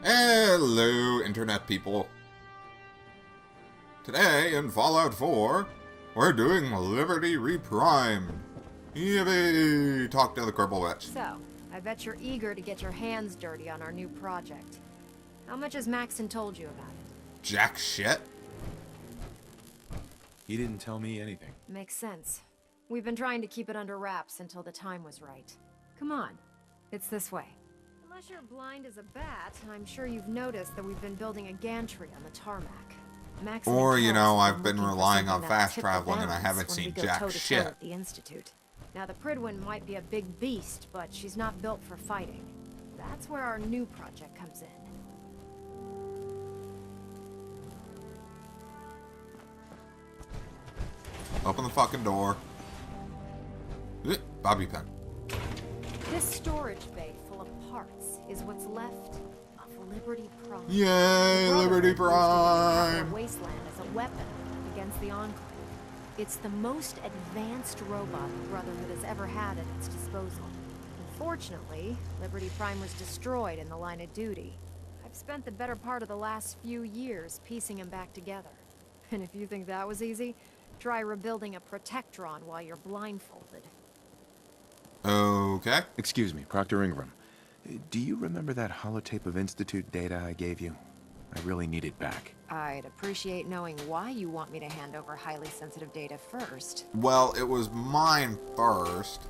Hello, Internet people. Today in Fallout 4, we're doing Liberty Reprimed. Yippee! Talk to the cripple witch. So, I bet you're eager to get your hands dirty on our new project. How much has Maxon told you about it? Jack shit. He didn't tell me anything. Makes sense. We've been trying to keep it under wraps until the time was right. Come on, it's this way. Unless you're blind as a bat, I'm sure you've noticed that we've been building a gantry on the tarmac. Maxon Or, you know, has I've been looking for relying on something that'll fast tip the traveling and I balance haven't when seen we go jack toe-to-toe shit. at the Institute. Now, the Pridwin might be a big beast, but she's not built for fighting. That's where our new project comes in. Open the fucking door. Bobby pin. This storage bay full of parts is what's left of Liberty Prime. Yay, The Liberty Brotherhood used Prime! the wasteland as a weapon against the Enclave. It's the most advanced robot the Brotherhood has ever had at its disposal. Unfortunately, Liberty Prime was destroyed in the line of duty. I've spent the better part of the last few years piecing him back together. And if you think that was easy, try rebuilding a Protectron while you're blindfolded. Okay. Excuse me, Proctor Ingram. Do you remember that holotape of Institute data I gave you? I really need it back. I'd appreciate knowing why you want me to hand over highly sensitive data first. Well, it was mine first.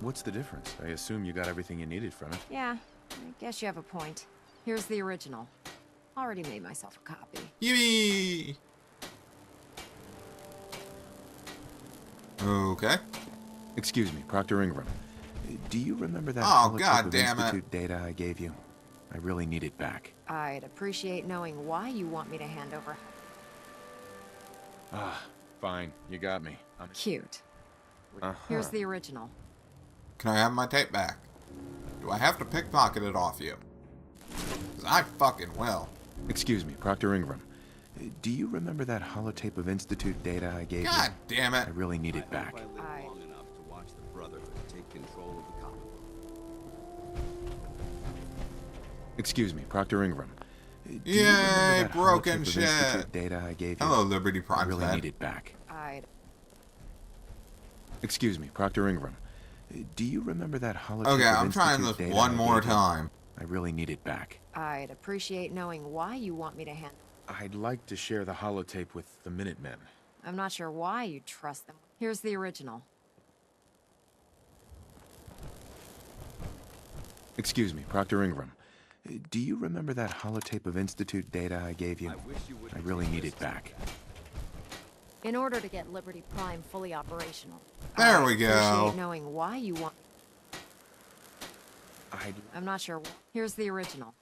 What's the difference? I assume you got everything you needed from it. Yeah, I guess you have a point. Here's the original. Already made myself a copy. Yippee! Okay. Excuse me, Proctor Ingram. Do you remember that Oh, holotape God of damn it. Institute data I gave you? I really need it back. I'd appreciate knowing why you want me to hand over. Fine. You got me. Cute. Here's the original. Can I have my tape back? Do I have to pickpocket it off you? 'Cause I fucking will. Excuse me, Proctor Ingram. Do you remember that holotape of Institute data I gave God you? damn it. I really need it back. Long enough to watch the Brotherhood take control of the comic book. Excuse me, Proctor Ingram. Do you Yay, remember that broken holotape of shit. Institute data I gave you? Hello, Liberty I Prime really head. need it back. Excuse me, Proctor Ingram. Do you remember that holotape Okay, of I'm trying Institute this data one I more gave you? time. I really need it back. I'd appreciate knowing why you want me to hand. I'd like to share the holotape with the Minutemen. I'm not sure why you trust them. Here's the original. Excuse me, Proctor Ingram. Do you remember that holotape of Institute data I gave you? I really need it back. In order to get Liberty Prime fully operational. There I'd we go. appreciate knowing why you want. I'd... I'm not sure. Here's the original.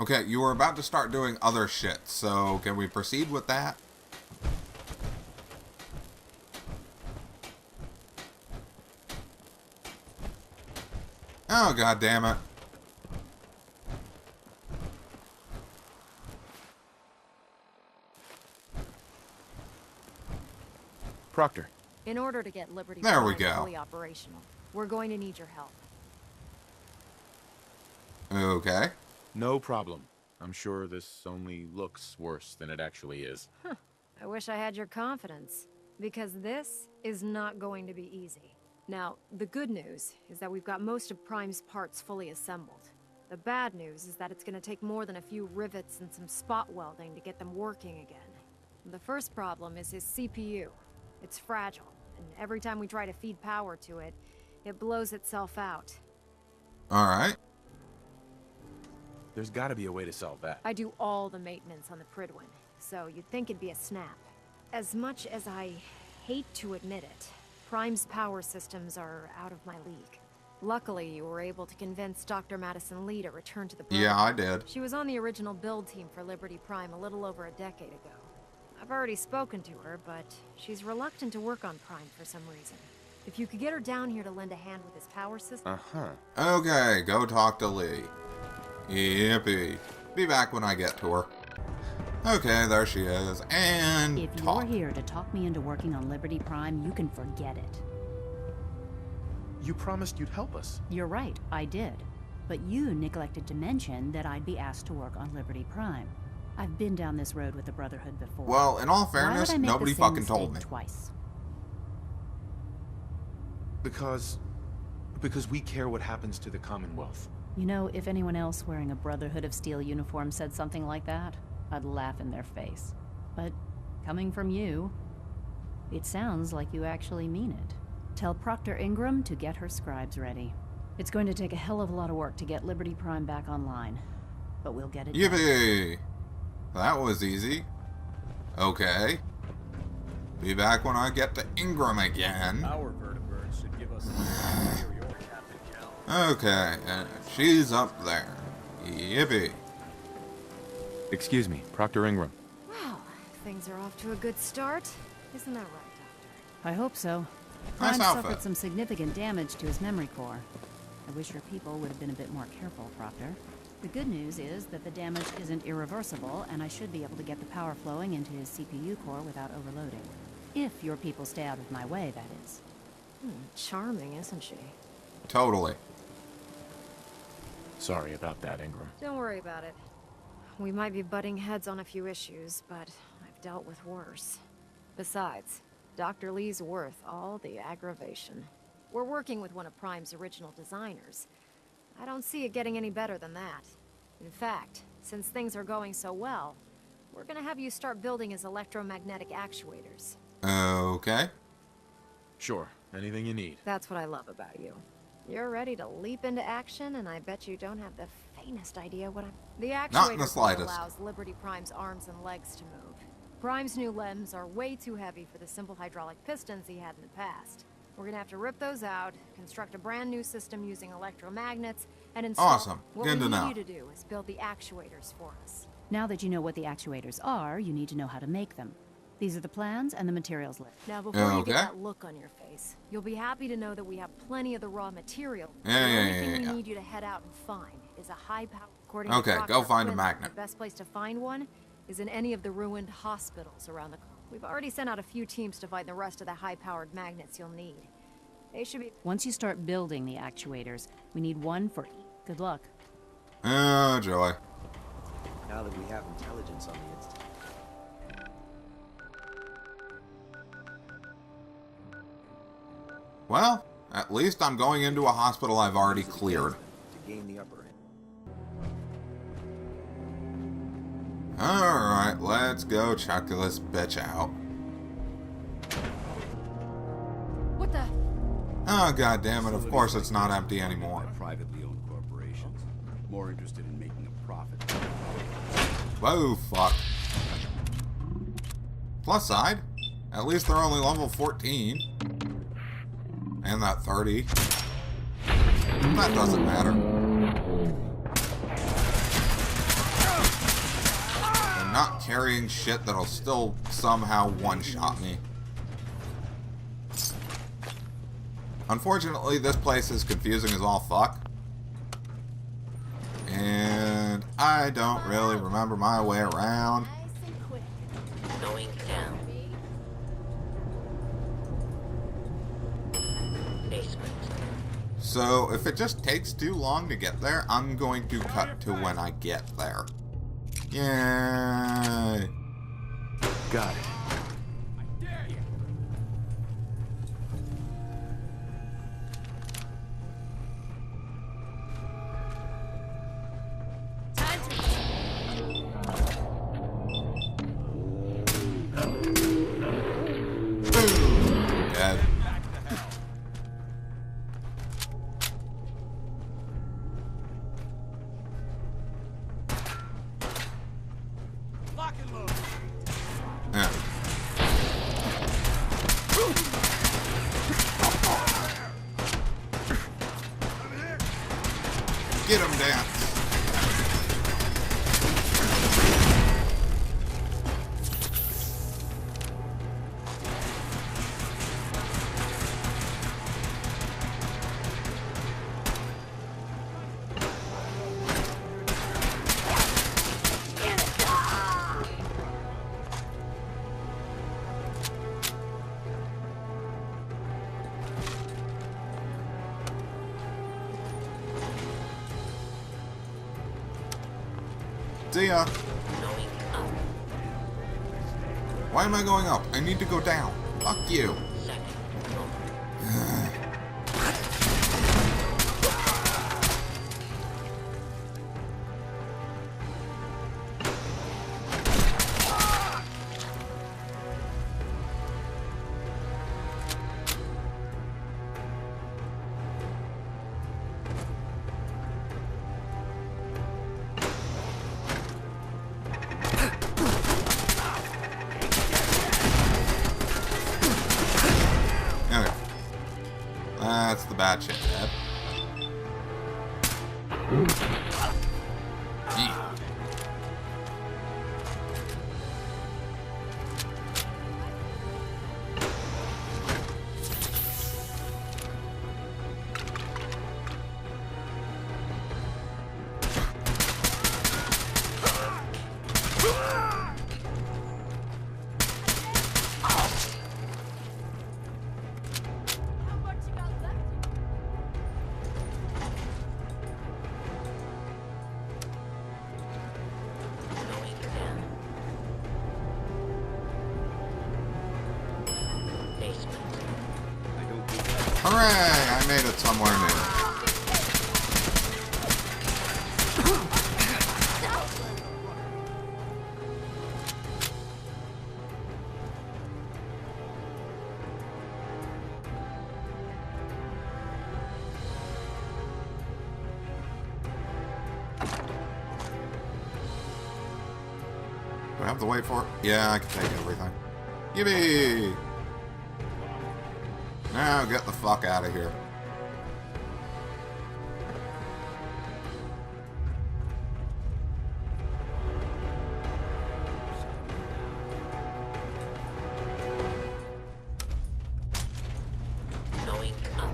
Okay, you were about to start doing other shit, so can we proceed with that? Oh, god damn it. Proctor. In order to get Liberty There we Prime go. fully operational, we're going to need your help. Okay. No problem. I'm sure this only looks worse than it actually is. I wish I had your confidence, because this is not going to be easy. Now, the good news is that we've got most of Prime's parts fully assembled. The bad news is that it's going to take more than a few rivets and some spot welding to get them working again. The first problem is his CPU. It's fragile, and every time we try to feed power to it, it blows itself out. Alright. There's got to be a way to solve that. I do all the maintenance on the Pridwin, so you'd think it'd be a snap. As much as I hate to admit it, Prime's power systems are out of my league. Luckily, you were able to convince Dr. Madison Lee to return to the Brotherhood. Yeah, I did. She was on the original build team for Liberty Prime a little over a decade ago. I've already spoken to her, but she's reluctant to work on Prime for some reason. If you could get her down here to lend a hand with his power system... Okay, go talk to Lee. Yippee. Be back when I get to her. Okay, there she is. And If talk. you're here to talk me into working on Liberty Prime, you can forget it. You promised you'd help us. You're right, I did. But you neglected to mention that I'd be asked to work on Liberty Prime. I've been down this road with the Brotherhood before. Well, in all Why fairness, would I make nobody the same fucking told me. mistake twice? Because we care what happens to the Commonwealth. You know, if anyone else wearing a Brotherhood of Steel uniform said something like that, I'd laugh in their face. But coming from you, it sounds like you actually mean it. Tell Proctor Ingram to get her scribes ready. It's going to take a hell of a lot of work to get Liberty Prime back online, but we'll get it done. Yippee! That was easy. Okay. Be back when I get to Ingram again. Our vertebrates should give us superior Captain Cal. Okay, and she's up there. Yippee. Excuse me, Proctor Ingram. Well, things are off to a good start. Isn't that right, Doctor? I hope so. Nice Prime outfit. suffered some significant damage to his memory core. I wish your people would have been a bit more careful, Proctor. The good news is that the damage isn't irreversible, and I should be able to get the power flowing into his CPU core without overloading. If your people stay out of my way, that is. Charming, isn't she? Totally. Sorry about that, Ingram. Don't worry about it. We might be butting heads on a few issues, but I've dealt with worse. Besides, Dr. Lee's worth all the aggravation. We're working with one of Prime's original designers. I don't see it getting any better than that. In fact, since things are going so well, we're gonna have you start building his electromagnetic actuators. Okay. Sure, anything you need. That's what I love about you. You're ready to leap into action, and I bet you don't have the faintest idea what I'm... The Not in the actuator slightest. allows Liberty Prime's arms and legs to move. Prime's new limbs are way too heavy for the simple hydraulic pistons he had in the past. We're gonna have to rip those out, construct a brand new system using electromagnets, and install... Awesome. What Good we to need know. you to do is build the actuators for us. Now that you know what the actuators are, you need to know how to make them. These are the plans and the materials list. Now, before you Okay. get that look on your face, you'll be happy to know that we have plenty of the raw material. Yeah, the yeah, only yeah, thing yeah. we need you to head out and find is a high-power... According to Okay, Dr. go find a Quinlan, magnet. The best place to find one is in any of the ruined hospitals around the... We've already sent out a few teams to find the rest of the high-powered magnets you'll need. They should be... Once you start building the actuators, we need one for each. Good luck. Oh, joy. Now that we have intelligence on the Institute. Well, at least I'm going into a hospital I've already cleared. To gain the upper end. Alright, let's go check this bitch out. What the... Oh, god damn it, of course it's not empty anymore. By privately owned corporations, more interested in making a profit. Whoa, fuck. Plus side, at least they're only level 14. And that 30. That doesn't matter. They're not carrying shit that'll still somehow one-shot me. Unfortunately, this place is confusing as all fuck. And I don't really remember my way around. Going down. Basement. So, if it just takes too long to get there, I'm going to cut to when I get there. Yay! Got it. Dead. Lock and load. Yeah. See ya. Going up. Why am I going up? I need to go down. Fuck you. Second floor. Okay. That's the bad shit, Dad. Yeah. Going down. Basement. I don't think that Hooray! I made it somewhere new. Do I have to wait for it? Yeah, I can take everything. Yippee! Now get the fuck out of here. Going up.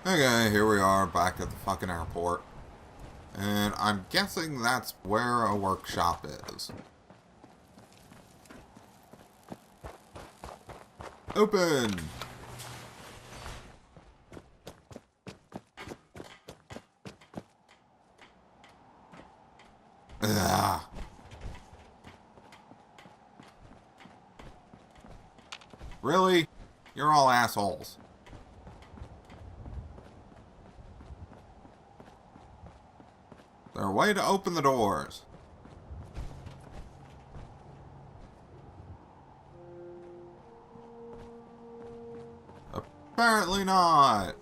Okay, here we are back at the fucking airport. And I'm guessing that's where a workshop is. Open! Ugh. Really? You're all assholes. Is there a way to open the doors? Apparently not.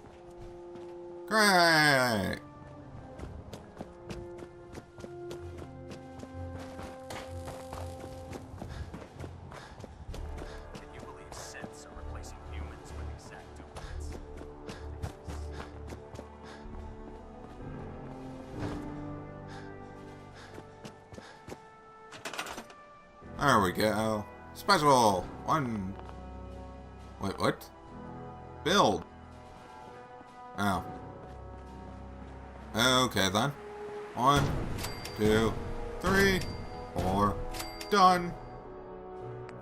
Great. Can you believe synths are replacing humans with exact duplicates? There we go. Special one. Wait, what? Build. Oh. Okay then. 1, 2, 3, 4. Done.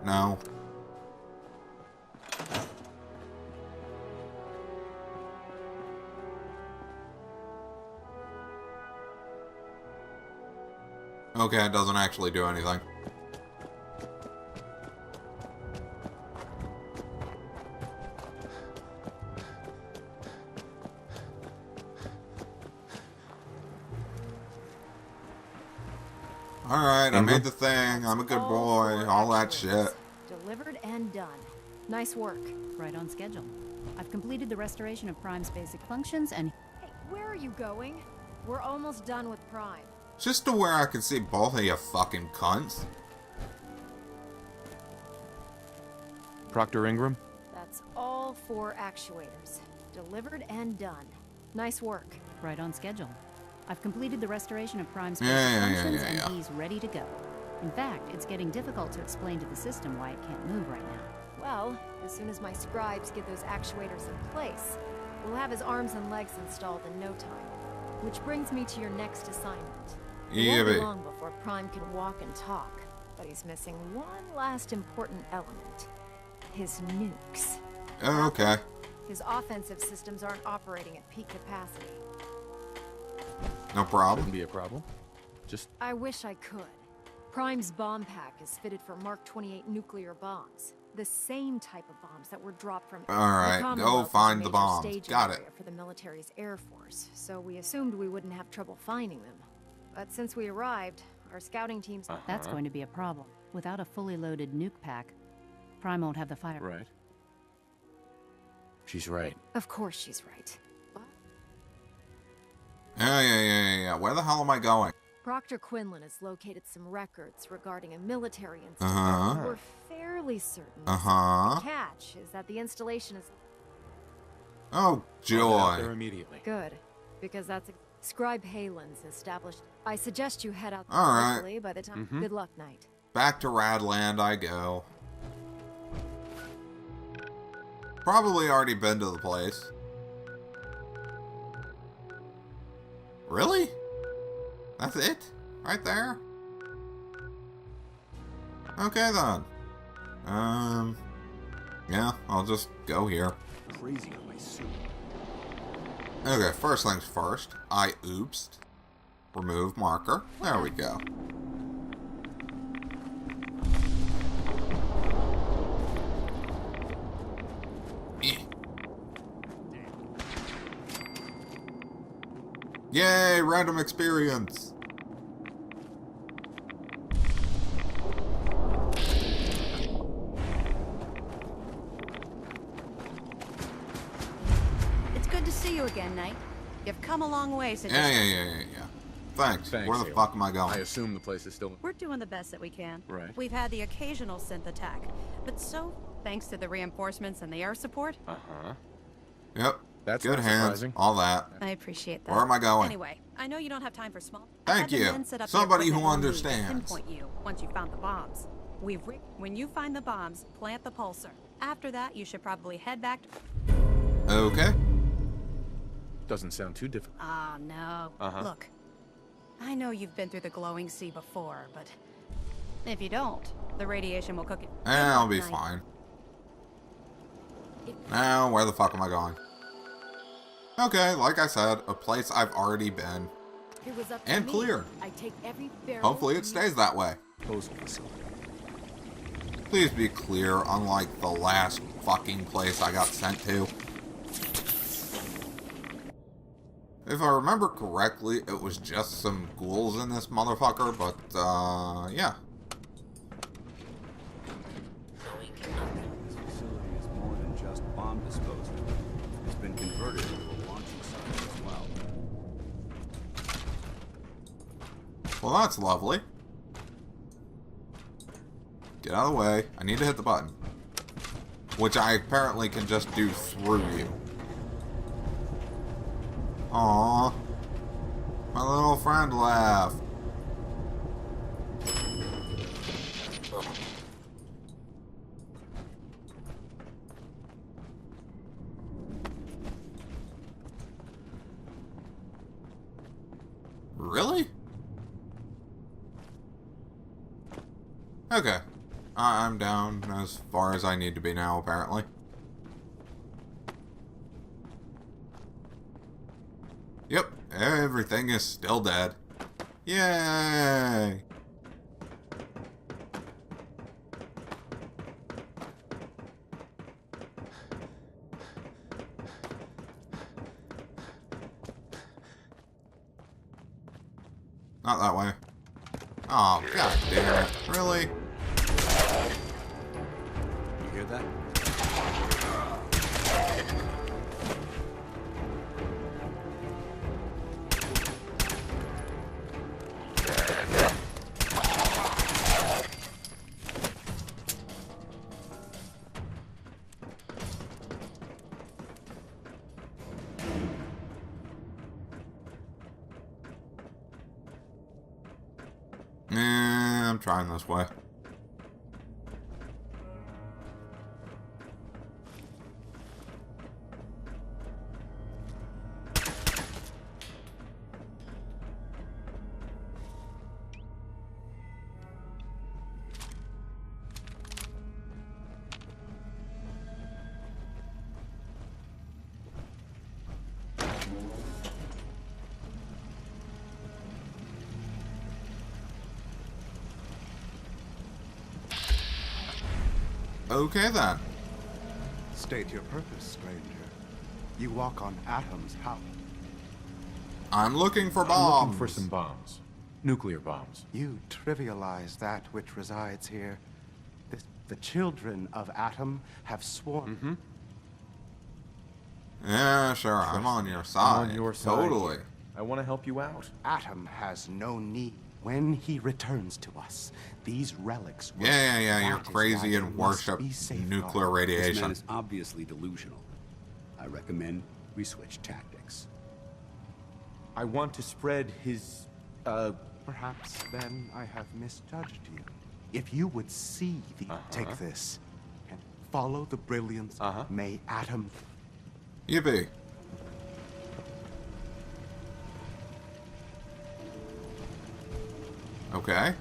No. Okay, it doesn't actually do anything. Alright, I made the thing. I'm a good boy. All that shit. Delivered and done. Nice work. Right on schedule. I've completed the restoration of Prime's basic functions and... Hey, where are you going? We're almost done with Prime. Just to where I can see both of you fucking cunts. Proctor Ingram? That's all 4 actuators. Delivered and done. Nice work. Right on schedule. I've completed the restoration of Prime's Yeah, basic functions yeah. and he's ready to go. In fact, it's getting difficult to explain to the system why it can't move right now. Well, as soon as my scribes get those actuators in place, we'll have his arms and legs installed in no time. Which brings me to your next assignment. It won't be Yeah, long before Prime can walk and talk, but he's missing one last important element. His nukes. Oh, okay. His offensive systems aren't operating at peak capacity. No problem. Shouldn't be a problem. Just I wish I could. Prime's bomb pack is fitted for Mark 28 nuclear bombs. The same type of bombs that were dropped from Alright, the go Commonwealth is a find the major bombs. staging Got it. area for the military's Air Force, so we assumed we wouldn't have trouble finding them. But since we arrived, our scouting teams... That's going to be a problem. Without a fully loaded nuke pack, Prime won't have the fire. right. She's right. Of course she's right. Yeah. Where the hell am I going? Proctor Quinlan has located some records regarding a military incident. Uh-huh. We're fairly certain. Uh-huh. The catch is that the installation is Oh, I'll head out there joy. immediately. good, because that's Scribe Halen's established. I suggest you head out All right. quickly by the time. Good luck, Knight. Back to Radland I go. Probably already been to the place. Really? That's it? Right there? Okay then. Yeah, I'll just go here. Crazy on my suit. Okay, first things first. I oopsed. Remove marker. There we go. Eh. Yay, random experience. It's good to see you again, Knight. You've come a long way since. Yeah. Thanks. Where the Hale. fuck am I I going? assume the place is still... We're doing the best that we can. Right. We've had the occasional synth attack, but so thanks to the reinforcements and the air support, Uh-huh. Yep. That's Good not hands. surprising. All that. I appreciate that. Where am I going? Anyway, I know you don't have time for small. Thank I had the you. men set up the Somebody who equipment we'll need to understands. Pinpoint you once you found the bombs. When you find the bombs, plant the pulsar. After that, you should probably head back. Okay. Doesn't sound too difficult. Ah, no. Uh-huh. Look, I know you've been through the glowing sea before, but if you don't, the radiation will cook it. I'll be Knight. fine. Now, where the fuck am I going? Okay, like I said, a place I've already been. It was up to And me. clear. I take every barrel. Hopefully it stays that way. Disposal facility. Please be clear, unlike the last fucking place I got sent to. If I remember correctly, it was just some ghouls in this motherfucker, but, yeah. Going up. This facility is more than just bomb disposal. It's been converted into a launching site as well. Well, that's lovely. Get out of the way. I need to hit the button. Which I apparently can just do through you. Aww. My little friend left. Really? Okay. I'm down as far as I need to be now, apparently. Yep, everything is still dead. Yay! Not that way. Oh, god damn it. Really? You hear that? I'm trying this way. Okay then. State your purpose, stranger. You walk on atoms. How? I'm looking for I'm bombs. looking for some bombs. Nuclear bombs. You trivialize that which resides here. The children of Atom have sworn. Mm-hmm. Yeah, sure. I'm on your side. I'm on your side. Totally. I want to help you out. Atom has no need. When he returns to us, these relics will... Yeah. You're That is crazy why and they must worship be safeguarded. nuclear This man radiation. is obviously delusional. I recommend we switch tactics. I want to spread his, Perhaps then I have misjudged you. If you would see the... Take this and follow the brilliance. May Atom... Yippee. Okay.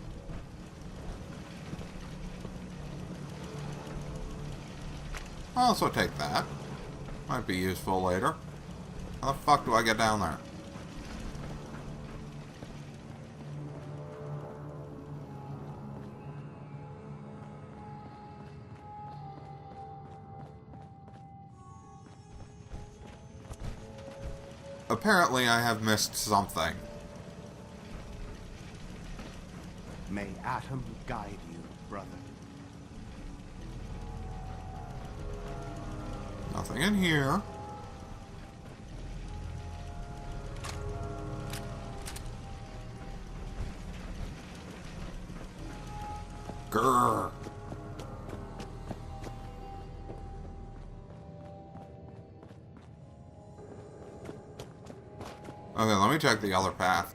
I'll also take that. Might be useful later. How the fuck do I get down there? Apparently I have missed something. May Atom guide you, brother. Nothing in here. Grrr. Okay, let me check the other path.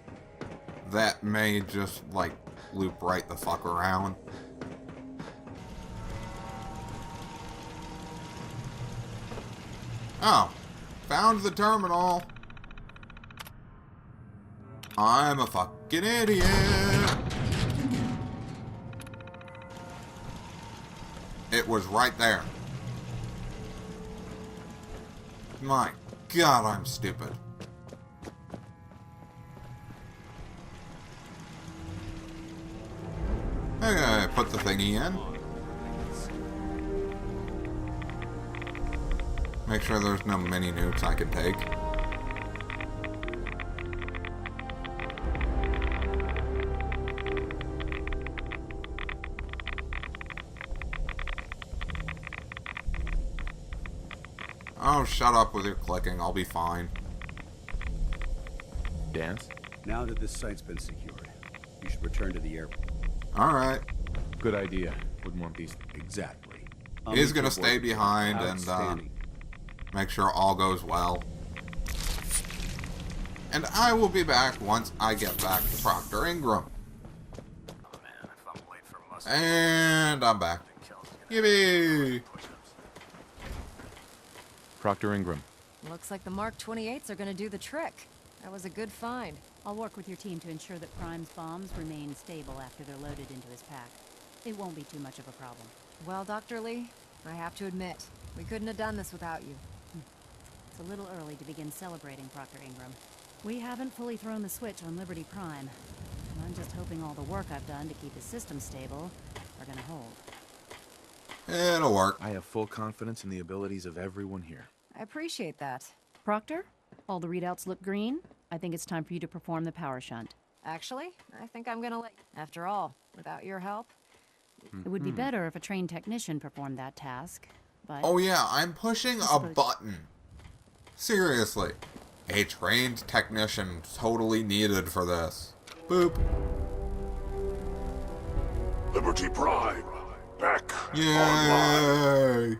That may just, like, loop right the fuck around. Oh. Found the terminal. I'm a fucking idiot. It was right there. My God, I'm stupid. Okay, put the thingy in. Make sure there's no mini nukes I can take. Oh, shut up with your clicking. I'll be fine. Dance? Now that this site's been secured, you should return to the airport. Alright. Good idea. Wouldn't want these. Exactly. He's gonna stay behind and Outstanding. make sure all goes well. And I will be back once I get back to Proctor Ingram. Oh man, if I'm late for muster, And I'm back. Yippee! Proctor Ingram. Looks like the Mark 28s are gonna do the trick. That was a good find. I'll work with your team to ensure that Prime's bombs remain stable after they're loaded into his pack. It won't be too much of a problem. Well, Dr. Lee, I have to admit, we couldn't have done this without you. It's a little early to begin celebrating, Proctor Ingram. We haven't fully thrown the switch on Liberty Prime. And I'm just hoping all the work I've done to keep his system stable are gonna hold. It'll work. I have full confidence in the abilities of everyone here. I appreciate that. Proctor, all the readouts look green. I think it's time for you to perform the power shunt. Actually, I think I'm gonna let... After all, without your help... It would be better if a trained technician performed that task, but... Oh yeah, I'm pushing a button. Seriously. A trained technician totally needed for this. Boop. Liberty Prime, back online. Yay!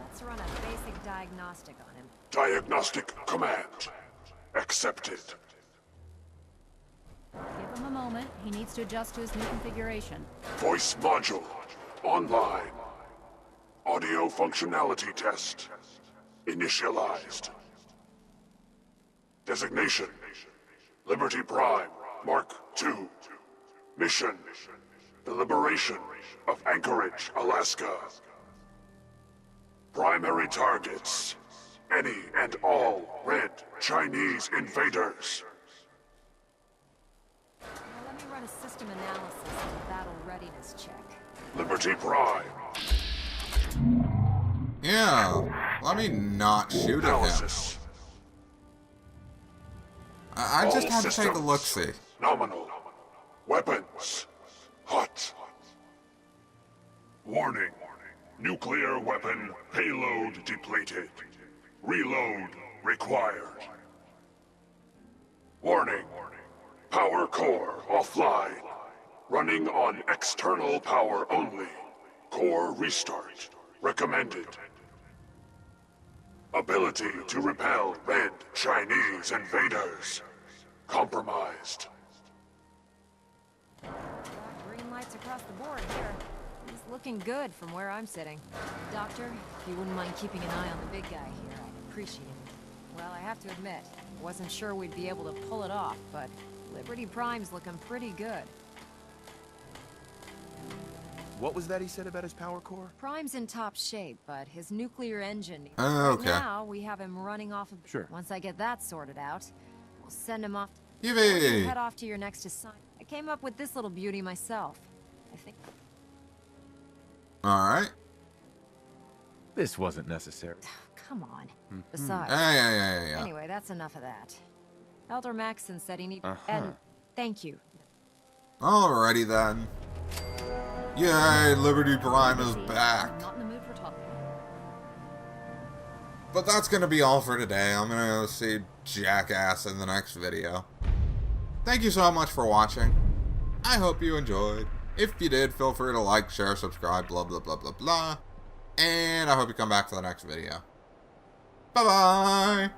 Let's run a basic diagnostic on him. Diagnostic command accepted. Give him a moment. He needs to adjust to his new configuration. Voice module online. Audio functionality test initialized. Designation: Liberty Prime Mark II. Mission: the liberation of Anchorage, Alaska. Primary targets: any and all red Chinese invaders. Now let me run a system analysis and a battle readiness check. Liberty Prime. Yeah, let me not shoot at him. Analysis. I just All had to take a systems look-see. Nominal. Weapons. Hot. Warning. Nuclear weapon payload depleted. Reload required. Warning. Power core offline. Running on external power only. Core restart recommended. Ability to repel red Chinese invaders. Compromised. Green lights across the board here. It's looking good from where I'm sitting. Doctor, if you wouldn't mind keeping an eye on the big guy here, I'd appreciate it. Well, I have to admit, I wasn't sure we'd be able to pull it off, but Liberty Prime's looking pretty good. What was that he said about his power core? Prime's in top shape, but his nuclear engine... Oh, okay. Right now, we have him running off of... Sure. Once I get that sorted out, we'll send him off... Yippee! Head off to your next assignment. I came up with this little beauty myself. I think... Alright. This wasn't necessary. Come on. Besides... Yeah. Anyway, that's enough of that. Elder Maxson said he needed... And thank you. Alrighty then. Yay, Liberty Prime is back. Not in the mood for talking. But that's gonna be all for today. I'm gonna see Jackass in the next video. Thank you so much for watching. I hope you enjoyed. If you did, feel free to like, share, subscribe, blah blah blah blah blah. And I hope you come back for the next video. Bye bye!